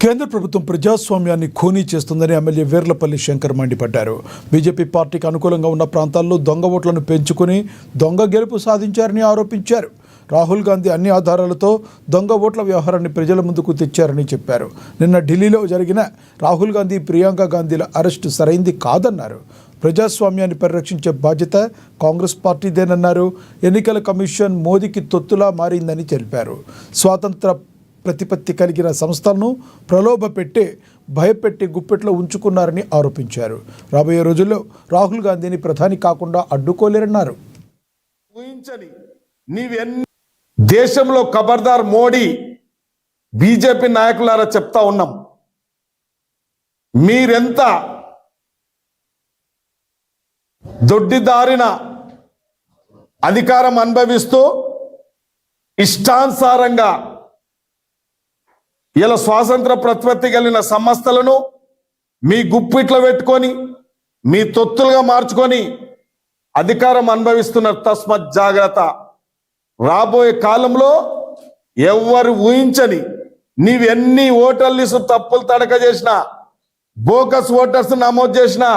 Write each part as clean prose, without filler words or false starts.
కేంద్ర ప్రభుత్వం ప్రజాస్వామ్యాన్ని ఖూనీ చేస్తుందని ఎమ్మెల్యే వీర్లపల్లి శంకర్ మండిపడ్డారు. బీజేపీ పార్టీకి అనుకూలంగా ఉన్న ప్రాంతాల్లో దొంగ ఓట్లను పెంచుకుని దొంగ గెలుపు సాధించారని ఆరోపించారు. రాహుల్ గాంధీ అన్ని ఆధారాలతో దొంగ ఓట్ల వ్యవహారాన్ని ప్రజల ముందుకు తెచ్చారని చెప్పారు. నిన్న ఢిల్లీలో జరిగిన రాహుల్ గాంధీ, ప్రియాంక గాంధీల అరెస్టు సరైంది కాదన్నారు. ప్రజాస్వామ్యాన్ని పరిరక్షించే బాధ్యత కాంగ్రెస్ పార్టీదేనన్నారు. ఎన్నికల కమిషన్ మోదీకి తొత్తులా మారిందని తెలిపారు. స్వాతంత్ర ప్రతిపత్తి కలిగిన సంస్థలను ప్రలోభపెట్టి భయపెట్టి గుప్పెట్లో ఉంచుకున్నారని ఆరోపించారు. రాబోయే రోజుల్లో రాహుల్ గాంధీని ప్రధాని కాకుండా అడ్డుకోలేరన్నారు. దేశంలో ఖబర్దార్ మోడీ, బీజేపీ నాయకులారా చెప్తా ఉన్నాం, మీరెంత దొడ్డిదారిన అధికారం అనుభవిస్తూ ఇష్టానుసారంగా ఇలా స్వాతంత్ర ప్రతిపత్తి కలిగిన సంస్థలను మీ గుప్పిట్లో పెట్టుకొని మీ తొత్తులుగా మార్చుకొని అధికారం అనుభవిస్తున్నారు. తస్మత్ జాగ్రత్త. రాబోయే కాలంలో ఎవరు ఊహించని నీవెన్ని ఓటర్ లిస్టు తప్పులు తడక చేసినా, బోకస్ ఓటర్స్ నమోదు చేసినా,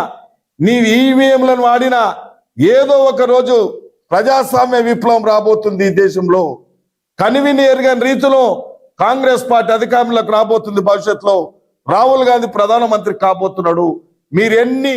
నీవు ఈవీఎంలను వాడినా, ఏదో ఒక రోజు ప్రజాస్వామ్య విప్లవం రాబోతుంది ఈ దేశంలో. కనివిని ఎరుగని రీతిలో కాంగ్రెస్ పార్టీ అధికారంలోకి రాబోతుంది. భవిష్యత్తులో రాహుల్ గాంధీ ప్రధానమంత్రి కాబోతున్నాడు. మీరెన్ని